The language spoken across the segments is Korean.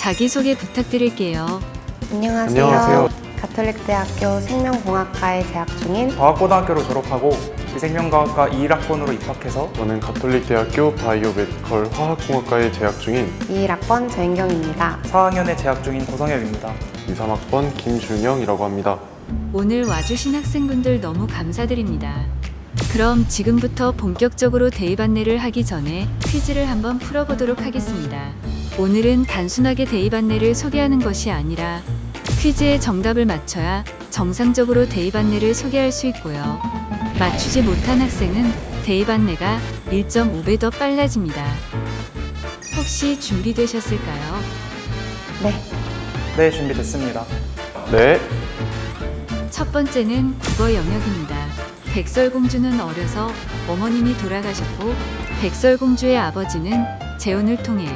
자기소개 부탁드릴게요. 안녕하세요. 가톨릭대학교 생명공학과에 재학 중인 과학고등학교를 졸업하고 위생명과학과 21학번으로 입학해서 저는 가톨릭대학교 바이오메디컬 화학공학과에 재학 중인 21학번 전인경입니다. 4학년에 재학 중인 고성혁입니다. 2, 3학번 김준영이라고 합니다. 오늘 와주신 학생분들 너무 감사드립니다. 그럼 지금부터 본격적으로 대입 안내를 하기 전에 퀴즈를 한번 풀어보도록 하겠습니다. 오늘은 단순하게 대입 안내를 소개하는 것이 아니라 퀴즈의 정답을 맞춰야 정상적으로 대입 안내를 소개할 수 있고요. 맞추지 못한 학생은 대입 안내가 1.5배 더 빨라집니다. 혹시 준비되셨을까요? 네, 준비됐습니다. 네, 첫 번째는 국어 영역입니다. 백설공주는 어려서 어머님이 돌아가셨고 백설공주의 아버지는 재혼을 통해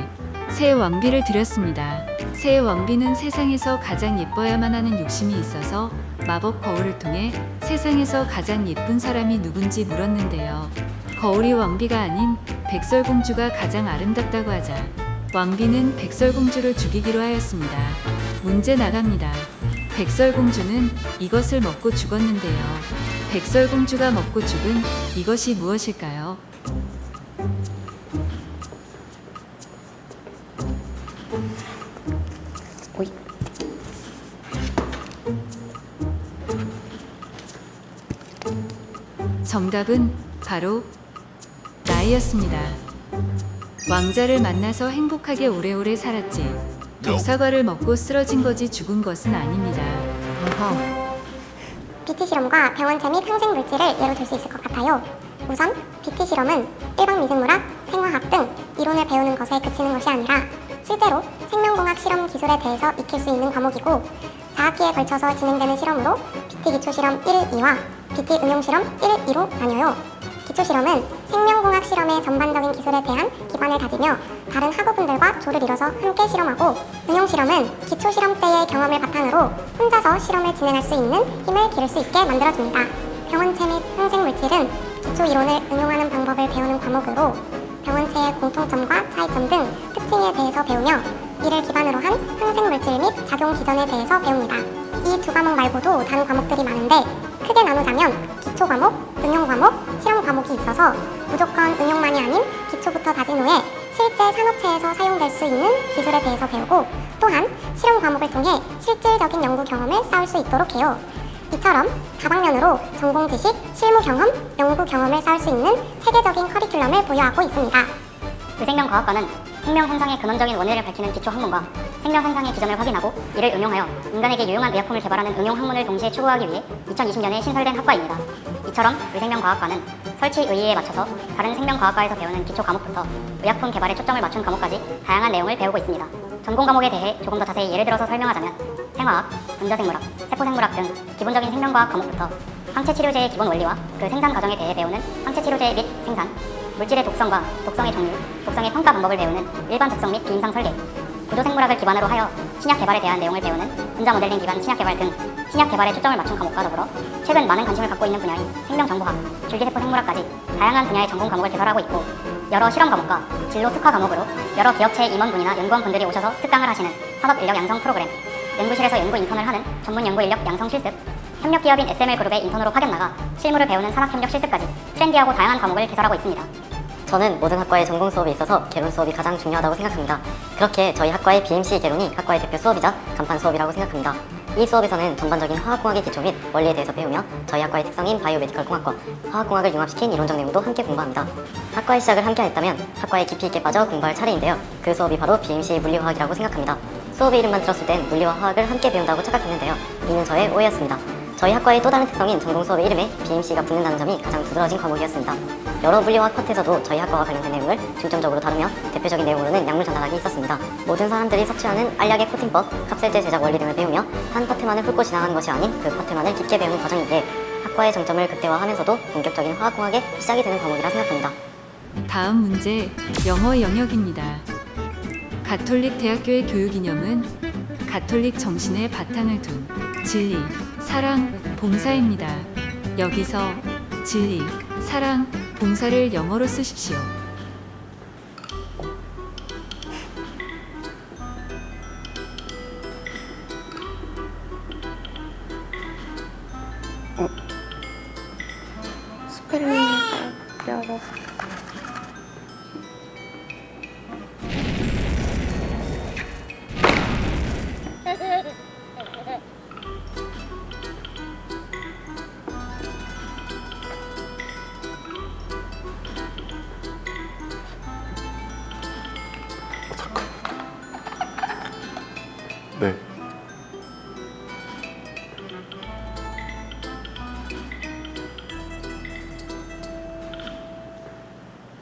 새 왕비를 들였습니다. 새 왕비는 세상에서 가장 예뻐야만 하는 욕심이 있어서 마법 거울을 통해 세상에서 가장 예쁜 사람이 누군지 물었는데요. 거울이 왕비가 아닌 백설공주가 가장 아름답다고 하자 왕비는 백설공주를 죽이기로 하였습니다. 문제 나갑니다. 백설공주는 이것을 먹고 죽었는데요. 백설공주가 먹고 죽은 이것이 무엇일까요? 정답은 바로 나이였습니다. 왕자를 만나서 행복하게 오래오래 살았지. 독사과를 먹고 쓰러진 거지 죽은 것은 아닙니다. BT 실험과 병원체 및 항생 물질을 예로 들 수 있을 것 같아요. 우선 BT 실험은 일반 미생물학, 생화학 등 이론을 배우는 것에 그치는 것이 아니라 실제로 생명공학 실험 기술에 대해서 익힐 수 있는 과목이고 4학기에 걸쳐서 진행되는 실험으로 BT 기초 실험 1, 2와 BT 응용 실험 1, 2로 나뉘어요. 기초 실험은 생명공학 실험의 전반적인 기술에 대한 기반을 다지며 다른 학우분들과 조를 이뤄서 함께 실험하고, 응용 실험은 기초 실험 때의 경험을 바탕으로 혼자서 실험을 진행할 수 있는 힘을 기를 수 있게 만들어줍니다. 병원체 및 항생 물질은 기초 이론을 응용하는 방법을 배우는 과목으로 병원체의 공통점과 차이점 등 특징에 대해서 배우며 이를 기반으로 한 항생 물질 및 작용 기전에 대해서 배웁니다. 이 두 과목 말고도 다른 과목들이 많은데 크게 나누자면 기초 과목, 응용 과목, 실험 과목이 있어서 무조건 응용만이 아닌 기초부터 다진 후에 실제 산업체에서 사용될 수 있는 기술에 대해서 배우고, 또한 실험 과목을 통해 실질적인 연구 경험을 쌓을 수 있도록 해요. 이처럼 다방면으로 전공 지식, 실무 경험, 연구 경험을 쌓을 수 있는 체계적인 커리큘럼을 보유하고 있습니다. 위생명과학과는 생명 현상의 근원적인 원리를 밝히는 기초 학문과 생명 현상의 기전을 확인하고 이를 응용하여 인간에게 유용한 의약품을 개발하는 응용 학문을 동시에 추구하기 위해 2020년에 신설된 학과입니다. 이처럼 위생명과학과는 설치 의의에 맞춰서 다른 생명과학과에서 배우는 기초 과목부터 의약품 개발에 초점을 맞춘 과목까지 다양한 내용을 배우고 있습니다. 전공 과목에 대해 조금 더 자세히 예를 들어서 설명하자면 생화학, 분자생물학, 세포생물학 등 기본적인 생명과학 과목부터 항체치료제의 기본 원리와 그 생산 과정에 대해 배우는 항체치료제 및 생산, 물질의 독성과 독성의 종류, 독성의 평가 방법을 배우는 일반 독성 및 비임상 설계, 구조생물학을 기반으로 하여 신약 개발에 대한 내용을 배우는 분자 모델링 기반 신약 개발 등 신약 개발에 초점을 맞춘 과목과 더불어 최근 많은 관심을 갖고 있는 분야인 생명정보학, 줄기세포 생물학까지 다양한 분야의 전공 과목을 개설하고 있고, 여러 실험 과목과 진로 특화 과목으로 여러 기업체의 임원분이나 연구원분들이 오셔서 특강을 하시는 산업인력 양성 프로그램, 연구실에서 연구 인턴을 하는 전문 연구인력 양성 실습, 협력기업인 SML그룹의 인턴으로 파견 나가 실무를 배우는 산학협력 실습까지 트렌디하고 다양한 과목을 개설하고 있습니다. 저는 모든 학과의 전공 수업에 있어서 개론 수업이 가장 중요하다고 생각합니다. 그렇게 저희 학과의 BMC 개론이 학과의 대표 수업이자 간판 수업이라고 생각합니다. 이 수업에서는 전반적인 화학공학의 기초 및 원리에 대해서 배우며 저희 학과의 특성인 바이오메디컬 공학과 화학공학을 융합시킨 이론적 내용도 함께 공부합니다. 학과의 시작을 함께 했다면 학과에 깊이 있게 빠져 공부할 차례인데요. 그 수업이 바로 BMC 물리화학이라고 생각합니다. 수업의 이름만 들었을 땐 물리와 화학을 함께 배운다고 착각했는데요. 이는 저의 오해였습니다. 저희 학과의 또 다른 특성인 전공 수업의 이름에 BMC가 붙는다는 점이 가장 두드러진 과목이었습니다. 여러 물리화학 파트에서도 저희 학과와 관련된 내용을 중점적으로 다루며 대표적인 내용으로는 약물 전달학이 있었습니다. 모든 사람들이 섭취하는 알약의 코팅법, capsel제 제작 원리 등을 배우며 한 파트만을 훑고 지나가는 것이 아닌 그 파트만을 깊게 배우는 과정이기에 학과의 정점을 극대화하면서도 본격적인 화학공학의 시작이 되는 과목이라 생각합니다. 다음 문제, 영어 영역입니다. 가톨릭 대학교의 교육 이념은 가톨릭 정신의 바탕을 둔 진리, 사랑, 봉사입니다. 여기서 진리, 사랑, 봉사를 영어로 쓰십시오. 네.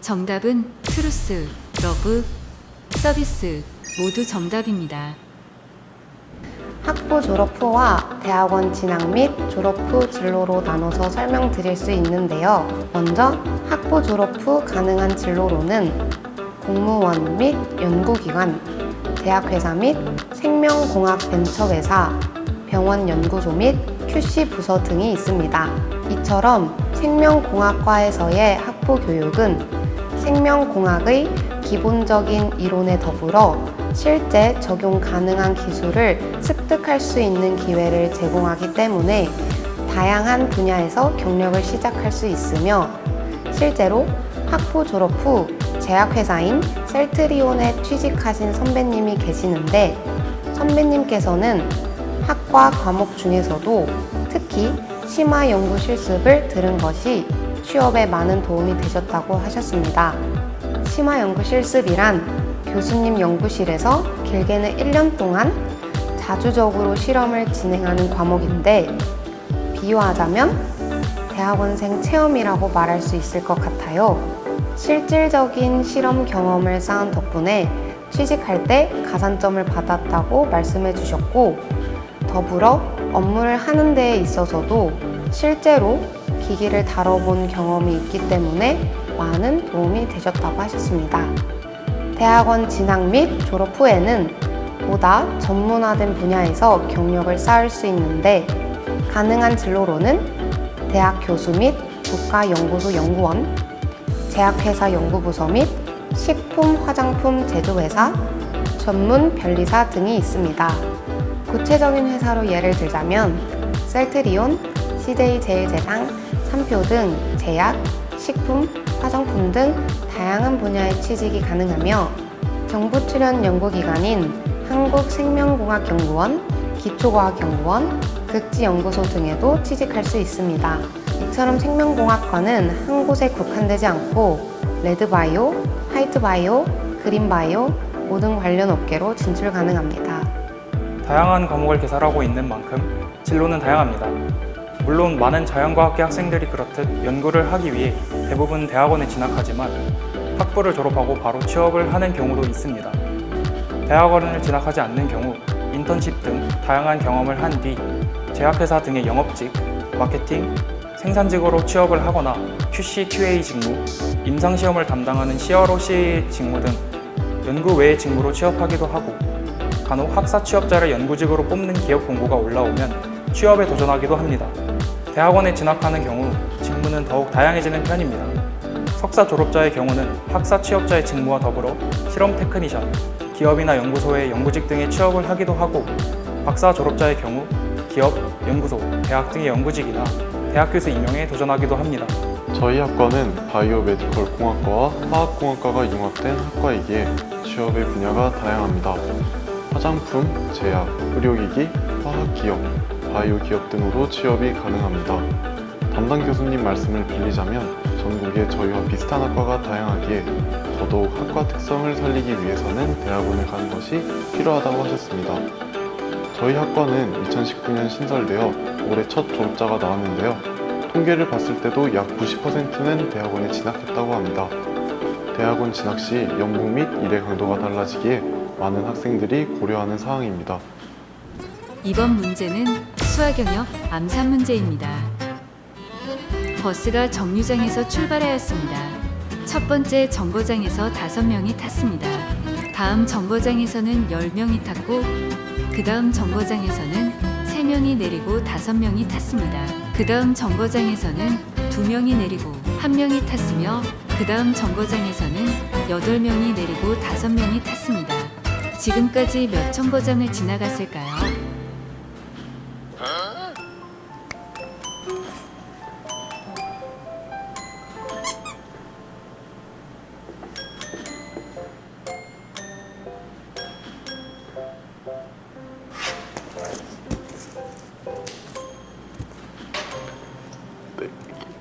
정답은 트루스, 러브, 서비스 모두 정답입니다. 학부 졸업 후와 대학원 진학 및 졸업 후 진로로 나눠서 설명드릴 수 있는데요. 먼저 학부 졸업 후 가능한 진로로는 공무원 및 연구기관, 대학회사 및 생명공학 벤처회사, 병원 연구소 및 QC 부서 등이 있습니다. 이처럼 생명공학과에서의 학부 교육은 생명공학의 기본적인 이론에 더불어 실제 적용 가능한 기술을 습득할 수 있는 기회를 제공하기 때문에 다양한 분야에서 경력을 시작할 수 있으며 실제로 학부 졸업 후 제약회사인 셀트리온에 취직하신 선배님이 계시는데 선배님께서는 학과 과목 중에서도 특히 심화 연구 실습을 들은 것이 취업에 많은 도움이 되셨다고 하셨습니다. 심화 연구 실습이란 교수님 연구실에서 길게는 1년 동안 자주적으로 실험을 진행하는 과목인데 비유하자면 대학원생 체험이라고 말할 수 있을 것 같아요. 실질적인 실험 경험을 쌓은 덕분에 취직할 때 가산점을 받았다고 말씀해 주셨고 더불어 업무를 하는 데에 있어서도 실제로 기기를 다뤄본 경험이 있기 때문에 많은 도움이 되셨다고 하셨습니다. 대학원 진학 및 졸업 후에는 보다 전문화된 분야에서 경력을 쌓을 수 있는데 가능한 진로로는 대학 교수 및 국가연구소 연구원, 제약회사 연구부서 및 식품 화장품 제조회사, 전문 변리사 등이 있습니다. 구체적인 회사로 예를 들자면 셀트리온, CJ제일제당, 삼표 등 제약, 식품, 화장품 등 다양한 분야의 취직이 가능하며 정부 출연 연구기관인 한국생명공학연구원, 기초과학연구원, 극지연구소 등에도 취직할 수 있습니다. 이처럼 생명공학과는 한 곳에 국한되지 않고 레드바이오, 화이트바이오, 그린바이오 모든 관련 업계로 진출 가능합니다. 다양한 과목을 개설하고 있는 만큼 진로는 다양합니다. 물론 많은 자연과학계 학생들이 그렇듯 연구를 하기 위해 대부분 대학원에 진학하지만 학부를 졸업하고 바로 취업을 하는 경우도 있습니다. 대학원을 진학하지 않는 경우 인턴십 등 다양한 경험을 한 뒤 제약회사 등의 영업직, 마케팅, 생산직으로 취업을 하거나 QC, QA 직무, 임상시험을 담당하는 CROC 직무 등 연구 외의 직무로 취업하기도 하고 간혹 학사 취업자를 연구직으로 뽑는 기업 공고가 올라오면 취업에 도전하기도 합니다. 대학원에 진학하는 경우 직무는 더욱 다양해지는 편입니다. 석사 졸업자의 경우는 학사 취업자의 직무와 더불어 실험 테크니션, 기업이나 연구소의 연구직 등에 취업을 하기도 하고 박사 졸업자의 경우 기업, 연구소, 대학 등의 연구직이나 대학 교수 임용에 도전하기도 합니다. 저희 학과는 바이오메디컬 공학과와 화학공학과가 융합된 학과이기에 취업의 분야가 다양합니다. 화장품, 제약, 의료기기, 화학기업, 바이오기업 등으로 취업이 가능합니다. 담당 교수님 말씀을 빌리자면 전국에 저희와 비슷한 학과가 다양하기에 더더욱 학과 특성을 살리기 위해서는 대학원을 가는 것이 필요하다고 하셨습니다. 저희 학과는 2019년 신설되어 올해 첫 졸업자가 나왔는데요. 통계를 봤을 때도 약 90%는 대학원에 진학했다고 합니다. 대학원 진학 시 연봉 및 일의 강도가 달라지기에 많은 학생들이 고려하는 사항입니다. 이번 문제는 수학영역 암산 문제입니다. 버스가 정류장에서 출발하였습니다. 첫 번째 정거장에서 5명이 탔습니다. 다음 정거장에서는 10명이 탔고 그 다음 정거장에서는 3명이 내리고 5명이 탔습니다. 그 다음 정거장에서는 2명이 내리고 1명이 탔으며 그 다음 정거장에서는 8명이 내리고 5명이 탔습니다. 지금까지 몇 정거장을 지나갔을까요?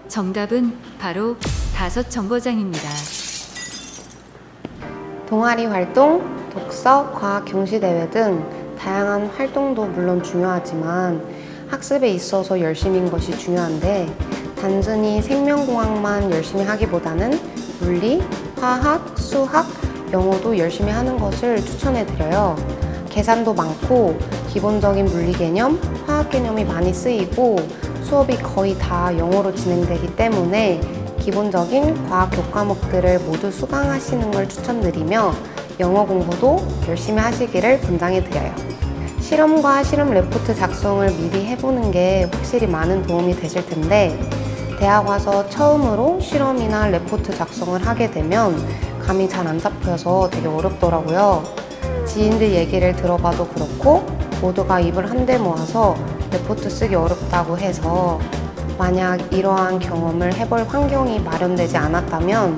정답은 바로 5정거장입니다. 동아리 활동, 독서, 과학 경시대회 등 다양한 활동도 물론 중요하지만 학습에 있어서 열심인 것이 중요한데 단순히 생명공학만 열심히 하기보다는 물리, 화학, 수학, 영어도 열심히 하는 것을 추천해 드려요. 계산도 많고 기본적인 물리 개념, 화학 개념이 많이 쓰이고 수업이 거의 다 영어로 진행되기 때문에 기본적인 과학 교과목들을 모두 수강하시는 걸 추천드리며 영어 공부도 열심히 하시기를 권장해 드려요. 실험과 실험 레포트 작성을 미리 해보는 게 확실히 많은 도움이 되실 텐데 대학 와서 처음으로 실험이나 레포트 작성을 하게 되면 감이 잘 안 잡혀서 되게 어렵더라고요. 지인들 얘기를 들어봐도 그렇고 모두가 입을 한데 모아서 레포트 쓰기 어렵다고 해서 만약 이러한 경험을 해볼 환경이 마련되지 않았다면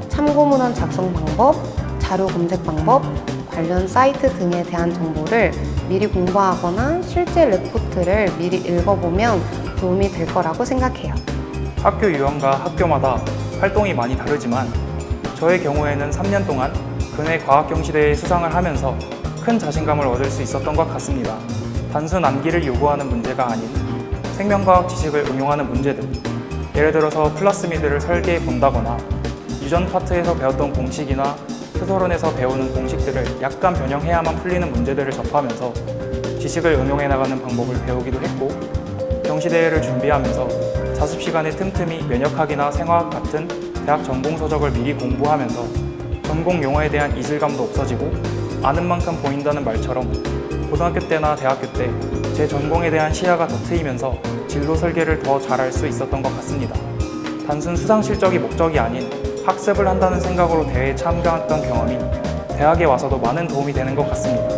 참고문헌 작성 방법, 자료 검색 방법, 관련 사이트 등에 대한 정보를 미리 공부하거나 실제 레포트를 미리 읽어보면 도움이 될 거라고 생각해요. 학교 유형과 학교마다 활동이 많이 다르지만 저의 경우에는 3년 동안 근해 과학경시대회 수상을 하면서 큰 자신감을 얻을 수 있었던 것 같습니다. 단순 암기를 요구하는 문제가 아닌 생명과학 지식을 응용하는 문제들, 예를 들어서 플라스미드를 설계해 본다거나 유전 파트에서 배웠던 공식이나 표소론에서 배우는 공식들을 약간 변형해야만 풀리는 문제들을 접하면서 지식을 응용해 나가는 방법을 배우기도 했고 경시대회를 준비하면서 자습 시간에 틈틈이 면역학이나 생화학 같은 대학 전공 서적을 미리 공부하면서 전공 용어에 대한 이질감도 없어지고 아는 만큼 보인다는 말처럼 고등학교 때나 대학교 때 제 전공에 대한 시야가 더 트이면서 진로 설계를 더 잘할 수 있었던 것 같습니다. 단순 수상 실적이 목적이 아닌 학습을 한다는 생각으로 대회에 참가했던 경험이 대학에 와서도 많은 도움이 되는 것 같습니다.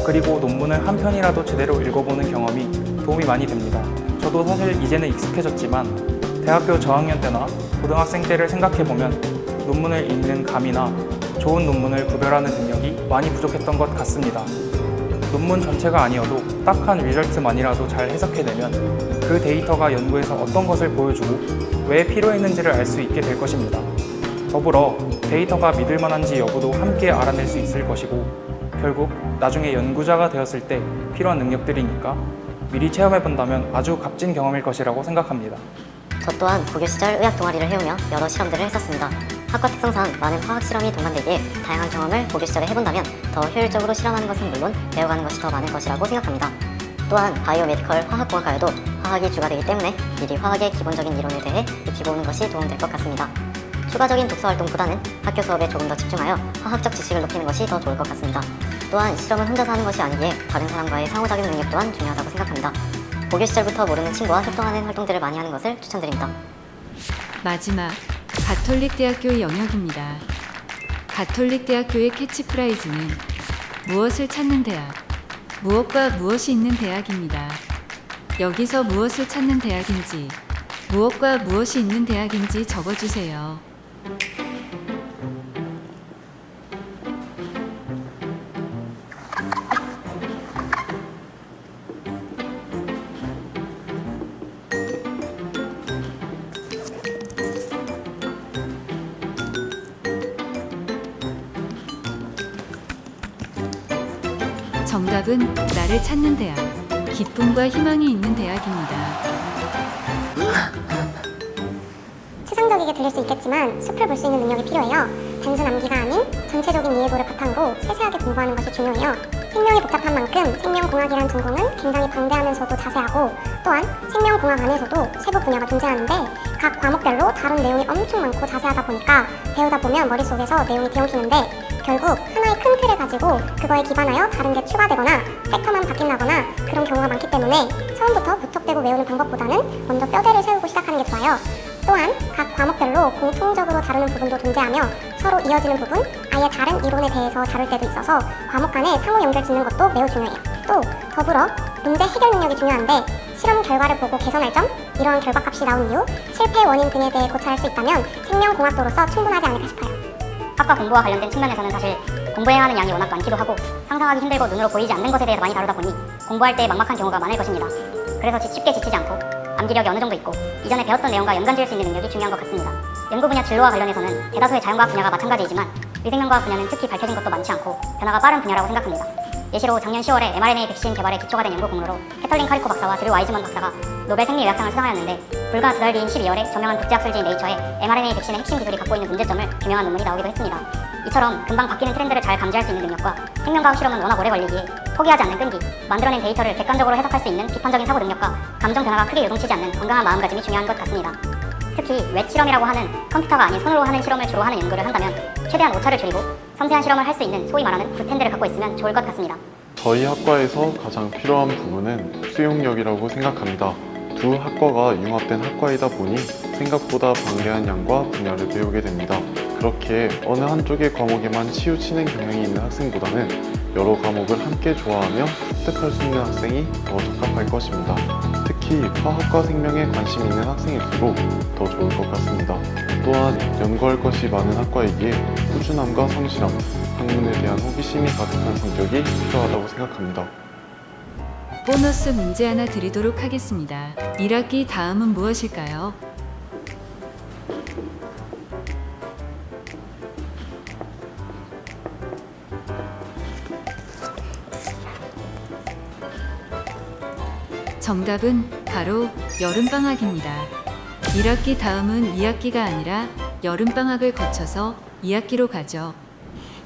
그리고 논문을 한 편이라도 제대로 읽어보는 경험이 도움이 많이 됩니다. 저도 사실 이제는 익숙해졌지만 대학교 저학년 때나 고등학생 때를 생각해보면 논문을 읽는 감이나 좋은 논문을 구별하는 능력이 많이 부족했던 것 같습니다. 논문 전체가 아니어도 딱 한 리절트만이라도 잘 해석해내면 그 데이터가 연구에서 어떤 것을 보여주고 왜 필요했는지를 알 수 있게 될 것입니다. 더불어 데이터가 믿을 만한지 여부도 함께 알아낼 수 있을 것이고 결국 나중에 연구자가 되었을 때 필요한 능력들이니까 미리 체험해본다면 아주 값진 경험일 것이라고 생각합니다. 저 또한 고교 시절 의학 동아리를 해오며 여러 실험들을 했었습니다. 학과 특성상 많은 화학 실험이 동반되기에 다양한 경험을 고교 시절에 해본다면 더 효율적으로 실험하는 것은 물론 배워가는 것이 더 많을 것이라고 생각합니다. 또한 바이오메디컬 화학공학과에도 화학이 주가 되기 때문에 미리 화학의 기본적인 이론에 대해 익히보는 것이 도움될 것 같습니다. 추가적인 독서활동보다는 학교 수업에 조금 더 집중하여 화학적 지식을 높이는 것이 더 좋을 것 같습니다. 또한 실험은 혼자서 하는 것이 아니기에 다른 사람과의 상호작용 능력 또한 중요하다고 생각합니다. 고교 시절부터 모르는 친구와 협동하는 활동들을 많이 하는 것을 추천드립니다. 마지막, 가톨릭대학교의 영역입니다. 가톨릭대학교의 캐치프라이즈는 무엇을 찾는 대학, 무엇과 무엇이 있는 대학입니다. 여기서 무엇을 찾는 대학인지, 무엇과 무엇이 있는 대학인지 적어주세요. 정답은 나를 찾는 대학, 기쁨과 희망이 있는 대학입니다. 추상적이게 들릴 수 있겠지만 숲을 볼 수 있는 능력이 필요해요. 단순 암기가 아닌 전체적인 이해도를 바탕으로 세세하게 공부하는 것이 중요해요. 생명이 복잡한 만큼 생명공학이란 전공은 굉장히 방대하면서도 자세하고 또한 생명공학 안에서도 세부 분야가 존재하는데 각 과목별로 다룬 내용이 엄청 많고 자세하다 보니까 배우다 보면 머릿속에서 내용이 뒤엉키는데 결국 하나의 큰 틀을 가지고 그거에 기반하여 다른 게 추가되거나 팩터만 바뀐다거나 그런 경우가 많기 때문에 처음부터 무턱대고 외우는 방법보다는 먼저 뼈대를 세우고 시작하는 게 좋아요. 또한 각 과목별로 공통적으로 다루는 부분도 존재하며 서로 이어지는 부분, 아예 다른 이론에 대해서 다룰 때도 있어서 과목 간에 상호 연결 짓는 것도 매우 중요해요. 또 더불어 문제 해결 능력이 중요한데 실험 결과를 보고 개선할 점, 이러한 결과값이 나온 이유, 실패 원인 등에 대해 고찰할 수 있다면 생명공학도로서 충분하지 않을까 싶어요. 학과 공부와 관련된 측면에서는 사실 공부해야 하는 양이 워낙 많기도 하고 상상하기 힘들고 눈으로 보이지 않는 것에 대해서 많이 다루다 보니 공부할 때 막막한 경우가 많을 것입니다. 그래서 쉽게 지치지 않고 암기력이 어느 정도 있고 이전에 배웠던 내용과 연관지을 수 있는 능력이 중요한 것 같습니다. 연구 분야 진로와 관련해서는 대다수의 자연과학 분야가 마찬가지이지만 위생명과학 분야는 특히 밝혀진 것도 많지 않고 변화가 빠른 분야라고 생각합니다. 예시로 작년 10월에 mRNA 백신 개발에 기초가 된 연구 공로로 캐털린 카리코 박사와 드류 와이즈먼 박사가 노벨 생리의학상을 수상하였는데 불과 2달 뒤인 12월에 저명한 국제학술지인 네이처에 mRNA 백신의 핵심 기술이 갖고 있는 문제점을 규명한 논문이 나오기도 했습니다. 이처럼 금방 바뀌는 트렌드를 잘 감지할 수 있는 능력과 생명과학 실험은 워낙 오래 걸리기에 포기하지 않는 끈기, 만들어낸 데이터를 객관적으로 해석할 수 있는 비판적인 사고 능력과 감정 변화가 크게 요동치지 않는 건강한 마음가짐이 중요한 것 같습니다. 특히 웹 실험이라고 하는 컴퓨터가 아닌 손으로 하는 실험을 주로 하는 연구를 한다면 최대한 오차를 줄이고 섬세한 실험을 할 수 있는 소위 말하는 굿핸드를 갖고 있으면 좋을 것 같습니다. 저희 학과에서 가장 필요한 부분은 수용력이라고 생각합니다. 두 학과가 융합된 학과이다 보니 생각보다 방대한 양과 분야를 배우게 됩니다. 그렇게 어느 한쪽의 과목에만 치우치는 경향이 있는 학생보다는 여러 과목을 함께 좋아하며 습득할 수 있는 학생이 더 적합할 것입니다. 특히 화학과 생명에 관심 있는 학생일수록 더 좋을 것 같습니다. 또한 연구할 것이 많은 학과이기에 꾸준함과 성실함, 학문에 대한 호기심이 가득한 성격이 필요하다고 생각합니다. 보너스 문제 하나 드리도록 하겠습니다. 1학기 다음은 무엇일까요? 정답은 바로 여름방학입니다. 1학기 다음은 2학기가 아니라 여름방학을 거쳐서 2학기로 가죠.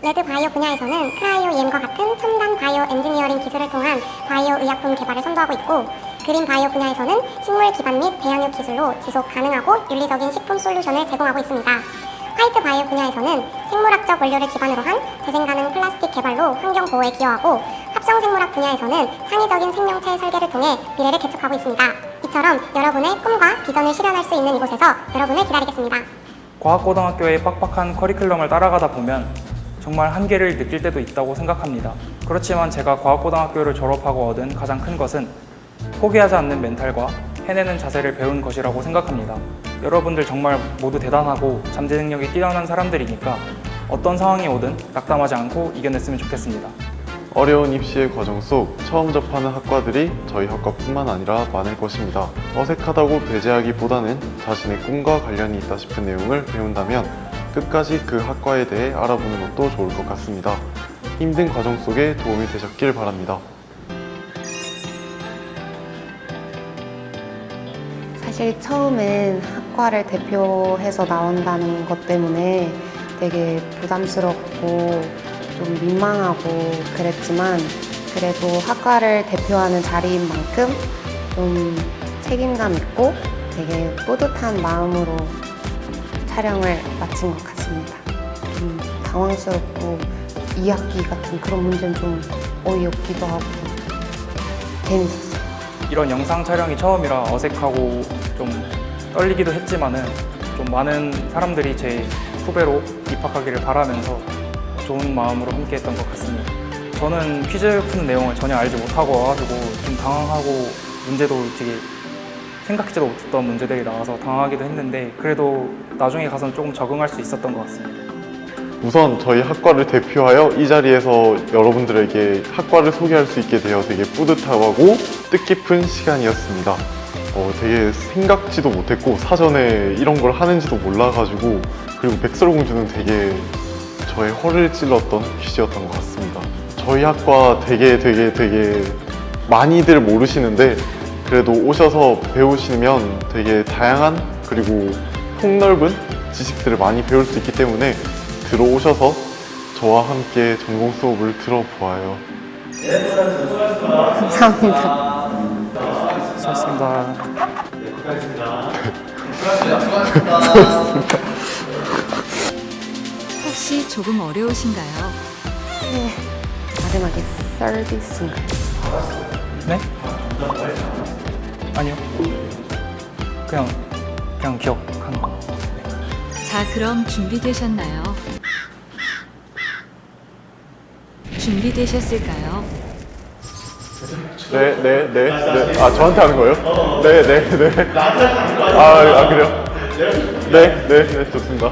레드 바이오 분야에서는 크라이오 EM과 같은 첨단 바이오 엔지니어링 기술을 통한 바이오 의약품 개발을 선도하고 있고, 그린 바이오 분야에서는 식물 기반 및 배양육 기술로 지속 가능하고 윤리적인 식품 솔루션을 제공하고 있습니다. 화이트 바이오 분야에서는 생물학적 원료를 기반으로 한 재생 가능 플라스틱 개발로 환경 보호에 기여하고, 합성 생물학 분야에서는 창의적인 생명체 설계를 통해 미래를 개척하고 있습니다. 이처럼 여러분의 꿈과 비전을 실현할 수 있는 이곳에서 여러분을 기다리겠습니다. 과학고등학교의 빡빡한 커리큘럼을 따라가다 보면 정말 한계를 느낄 때도 있다고 생각합니다. 그렇지만 제가 과학고등학교를 졸업하고 얻은 가장 큰 것은 포기하지 않는 멘탈과 해내는 자세를 배운 것이라고 생각합니다. 여러분들 정말 모두 대단하고 잠재 능력이 뛰어난 사람들이니까 어떤 상황이 오든 낙담하지 않고 이겨냈으면 좋겠습니다. 어려운 입시의 과정 속 처음 접하는 학과들이 저희 학과뿐만 아니라 많을 것입니다. 어색하다고 배제하기보다는 자신의 꿈과 관련이 있다 싶은 내용을 배운다면 끝까지 그 학과에 대해 알아보는 것도 좋을 것 같습니다. 힘든 과정 속에 도움이 되셨길 바랍니다. 사실 처음엔 학과를 대표해서 나온다는 것 때문에 되게 부담스럽고 좀 민망하고 그랬지만, 그래도 학과를 대표하는 자리인 만큼 좀 책임감 있고 되게 뿌듯한 마음으로 촬영을 마친 것 같습니다. 좀 당황스럽고 2학기 같은 그런 문제는 좀 어이없기도 하고 재밌었어요. 이런 영상 촬영이 처음이라 어색하고 좀 떨리기도 했지만은 좀 많은 사람들이 제 후배로 입학하기를 바라면서 좋은 마음으로 함께 했던 것 같습니다. 저는 퀴즈 푸는 내용을 전혀 알지 못하고 와가지고 좀 당황하고 문제도 되게 생각지도 못했던 문제들이 나와서 당황하기도 했는데, 그래도 나중에 가서는 조금 적응할 수 있었던 것 같습니다. 우선 저희 학과를 대표하여 이 자리에서 여러분들에게 학과를 소개할 수 있게 되어 되게 뿌듯하고 뜻깊은 시간이었습니다. 되게 생각지도 못했고 사전에 이런 걸 하는지도 몰라가지고, 그리고 백설공주는 되게 저의 허를 찔렀던 퀴즈였던 것 같습니다. 저희 학과 되게 많이들 모르시는데 그래도 오셔서 배우시면 되게 다양한 그리고 폭넓은 지식들을 많이 배울 수 있기 때문에 들어오셔서 저와 함께 전공 수업을 들어보아요. 감사합니다. 수고하셨습니다. 혹시 조금 어려우신가요? 네, 마지막에 서비스인가요? 네? 아니요. 그냥 기억한 거. 자, 그럼 준비되셨나요? 준비되셨을까요? 네. 아, 저한테 하는 거예요? 네. 아, 그래요? 네, 좋습니다.